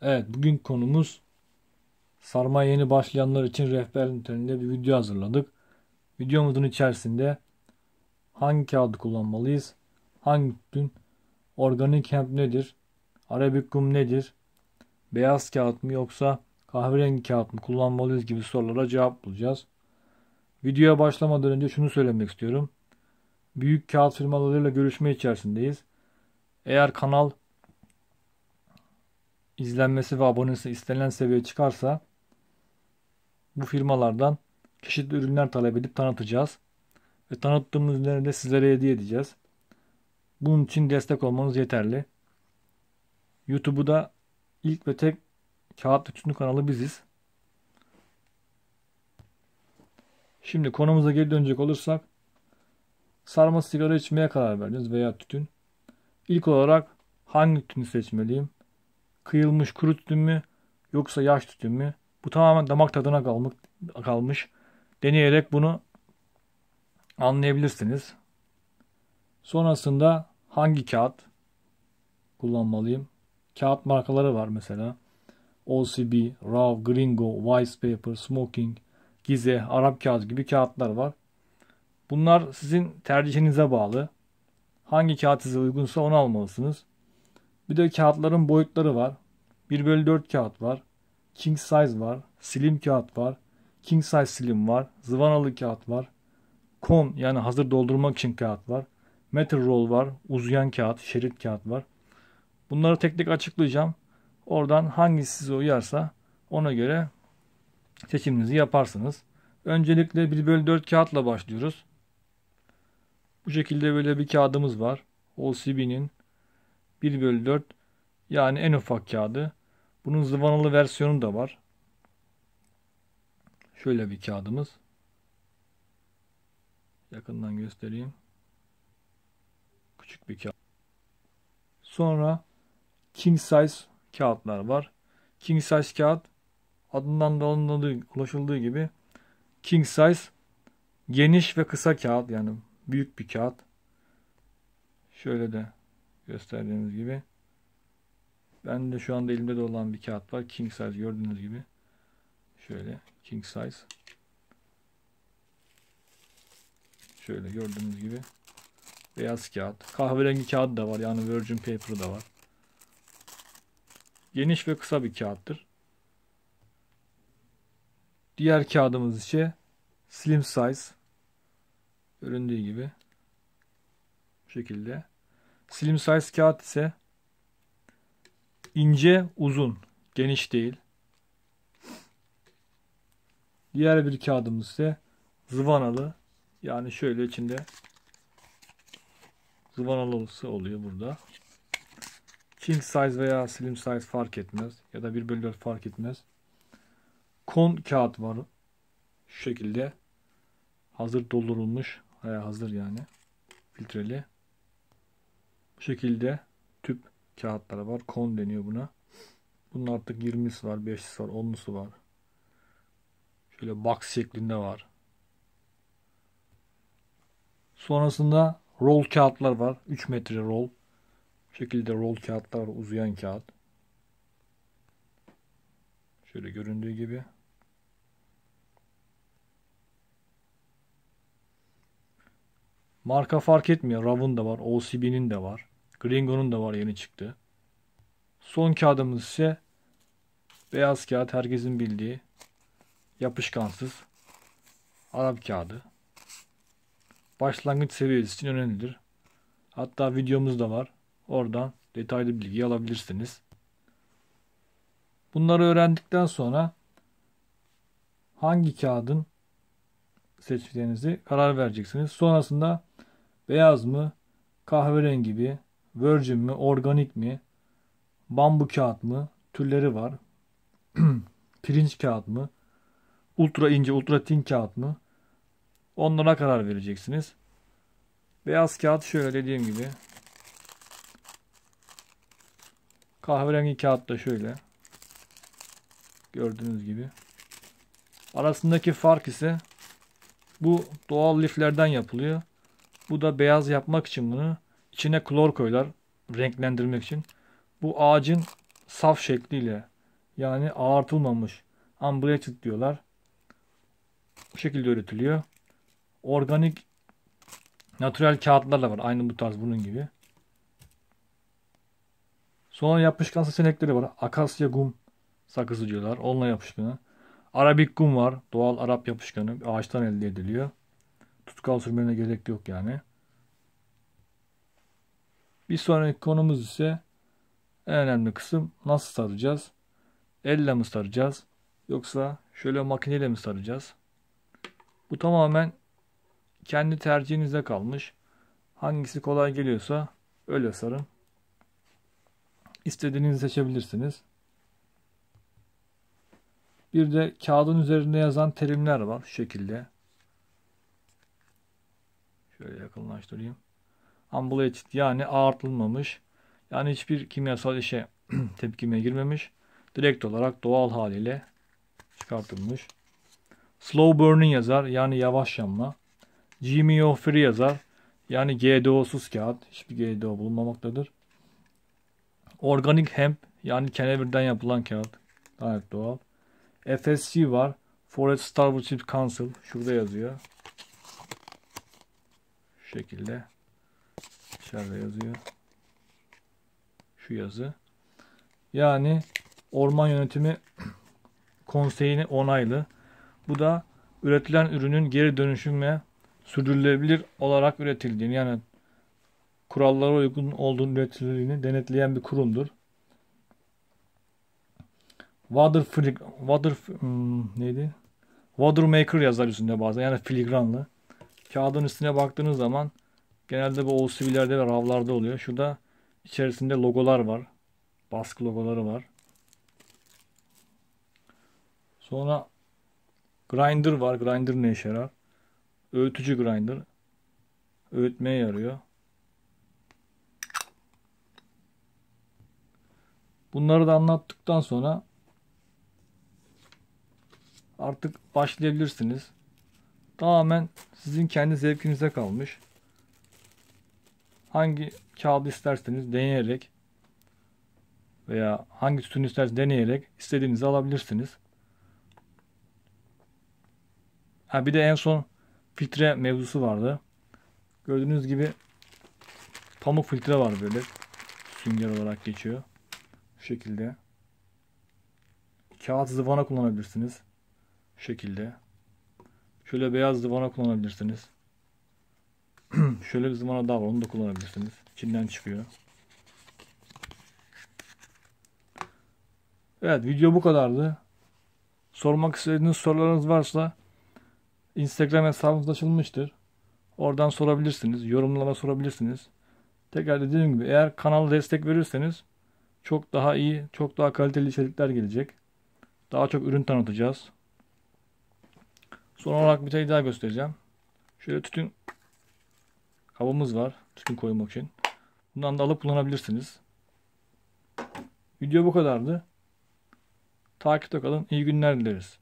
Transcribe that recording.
Evet, bugün konumuz sarmaya yeni başlayanlar için rehber niteliğinde bir video hazırladık. Videomuzun içerisinde hangi kağıdı kullanmalıyız, hangi tütün, organik hemp nedir, arabicum nedir, beyaz kağıt mı yoksa kahverengi kağıt mı kullanmalıyız gibi sorulara cevap bulacağız. Videoya başlamadan önce şunu söylemek istiyorum. Büyük kağıt firmalarıyla görüşme içerisindeyiz. Eğer kanal izlenmesi ve abonesi istenilen seviyeye çıkarsa bu firmalardan çeşitli ürünler talep edip tanıtacağız. Ve tanıttığımız ürünleri de sizlere hediye edeceğiz. Bunun için destek olmanız yeterli. YouTube'u da ilk ve tek kağıt tütünü kanalı biziz. Şimdi konumuza geri dönecek olursak sarma sigara içmeye karar verdiniz veya tütün. İlk olarak hangi tütünü seçmeliyim? Kıyılmış kuru tütün mü yoksa yaş tütün mü? Bu tamamen damak tadına kalmış. Deneyerek bunu anlayabilirsiniz. Sonrasında hangi kağıt kullanmalıyım? Kağıt markaları var mesela. OCB, RAW, Gringo, Wise Paper, Smoking, Gize, Arap kağıt gibi kağıtlar var. Bunlar sizin tercihinize bağlı. Hangi kağıt size uygunsa onu almalısınız. Bir de kağıtların boyutları var. 1/4 kağıt var. King size var. Slim kağıt var. King size slim var. Zıvanalı kağıt var. Cone yani hazır doldurmak için kağıt var. Metal roll var. Uzayan kağıt, şerit kağıt var. Bunları tek tek açıklayacağım. Oradan hangisi size uyarsa ona göre seçiminizi yaparsınız. Öncelikle 1/4 kağıtla başlıyoruz. Bu şekilde böyle bir kağıdımız var. OCB'nin 1/4 yani en ufak kağıdı. Bunun zıvanalı versiyonu da var. Şöyle bir kağıdımız. Yakından göstereyim. Küçük bir kağıt. Sonra king size kağıtlar var. King size kağıt adından da ulaşıldığı gibi king size geniş ve kısa kağıt yani büyük bir kağıt. Şöyle de gösterdiğiniz gibi. Ben de şu anda elimde de olan bir kağıt var. King size gördüğünüz gibi. Şöyle king size. Şöyle gördüğünüz gibi. Beyaz kağıt. Kahverengi kağıt da var. Yani virgin paper da var. Geniş ve kısa bir kağıttır. Diğer kağıdımız ise slim size. Göründüğü gibi. Bu şekilde. Slim size kağıt ise ince, uzun. Geniş değil. Diğer bir kağıdımız ise zıvanalı. Yani şöyle içinde zıvanalısı oluyor burada. King size veya slim size fark etmez. Ya da 1/4 fark etmez. Kon kağıt var. Şu şekilde. Hazır doldurulmuş. Hazır yani. Filtreli. Bu şekilde tüp kağıtları var. Kon deniyor buna. Bunun artık 20'si var, 5'lisi var, 10'lusu var. Şöyle box şeklinde var. Sonrasında roll kağıtlar var. 3 metre roll. Bu şekilde roll kağıtlar var. Uzayan kağıt. Şöyle göründüğü gibi. Marka fark etmiyor. RAW'ın da var. OCB'nin de var. Gringo'nun da var. Yeni çıktı. Son kağıdımız ise beyaz kağıt. Herkesin bildiği. Yapışkansız. Arap kağıdı. Başlangıç seviyesi için önemlidir. Hatta videomuz da var. Oradan detaylı bilgi alabilirsiniz. Bunları öğrendikten sonra hangi kağıdın seçeceğinizi karar vereceksiniz. Sonrasında beyaz mı, kahverengi mi, virgin mi, organik mi, bambu kağıt mı, türleri var. Pirinç kağıt mı, ultra ince, ultra thin kağıt mı? Onlara karar vereceksiniz. Beyaz kağıt şöyle dediğim gibi. Kahverengi kağıt da şöyle. Gördüğünüz gibi. Arasındaki fark ise bu doğal liflerden yapılıyor. Bu da beyaz yapmak için bunu içine klor koyular renklendirmek için. Bu ağacın saf şekliyle Yani ağartılmamış. Unbleached diyorlar. Bu şekilde üretiliyor. Organik natürel kağıtlar da var. Aynı bu tarz bunun gibi. Sonra yapışkan seçenekleri var. Akasya gum sakızı diyorlar. Onunla yapışkanı. Arabik gum var. Doğal Arap yapışkanı. Ağaçtan elde ediliyor. Tutkal sürmene gerek yok yani. Bir sonraki konumuz ise en önemli kısım, nasıl saracağız? Elle mi saracağız? Yoksa şöyle makineyle mi saracağız? Bu tamamen kendi tercihinize kalmış. Hangisi kolay geliyorsa öyle sarın. İstediğinizi seçebilirsiniz. Bir de kağıdın üzerinde yazan terimler var şu şekilde. Şöyle yakınlaştırayım. Unbleached yani ağartılmamış. Yani hiçbir kimyasal işe tepkimeye girmemiş. Direkt olarak doğal haliyle çıkartılmış. Slow burning yazar, yani yavaş yanma. GMO free yazar, yani GDO'suz kağıt. Hiçbir GDO bulunmamaktadır. Organic hemp, yani kenevirden yapılan kağıt. Gayet doğal. FSC var. Forest Stewardship Council. Şurada yazıyor. Şu şekilde. İçeride yazıyor. Şu yazı. Yani Orman Yönetimi Konseyi'nin onaylı. Bu da üretilen ürünün geri dönüşüm ve sürdürülebilir olarak üretildiğini, yani kurallara uygun olduğunu üretildiğini denetleyen bir kurumdur. Neydi? Watermaker yazar üstünde bazen, yani filigranlı. Kağıdın üstüne baktığınız zaman genelde bu OCV'lerde ve RAW'larda oluyor. Şurada içerisinde logolar var. Baskı logoları var. Sonra grinder var. Grinder ne işe yarar? Öğütücü grinder. Öğütmeye yarıyor. Bunları da anlattıktan sonra artık başlayabilirsiniz. Tamamen sizin kendi zevkinize kalmış. Hangi kağıdı isterseniz deneyerek veya hangi sütunu isterseniz deneyerek istediğinizi alabilirsiniz. Bir de en son filtre mevzusu vardı. Gördüğünüz gibi pamuk filtre var böyle. Sünger olarak geçiyor. Bu şekilde. Kağıt zıvana kullanabilirsiniz. Şu şekilde. Şöyle beyaz zıvana kullanabilirsiniz. Şöyle bir zıvana daha var. Onu da kullanabilirsiniz. İçinden çıkıyor. Evet, video bu kadardı. Sormak istediğiniz sorularınız varsa Instagram hesabımız açılmıştır. Oradan sorabilirsiniz. Yorumlara sorabilirsiniz. Tekrar dediğim gibi, eğer kanala destek verirseniz çok daha iyi, çok daha kaliteli içerikler gelecek. Daha çok ürün tanıtacağız. Son olarak bir şey daha göstereceğim. Şöyle tütün kabımız var. Tütün koymak için. Bundan da alıp kullanabilirsiniz. Video bu kadardı. Takipte kalın. İyi günler dileriz.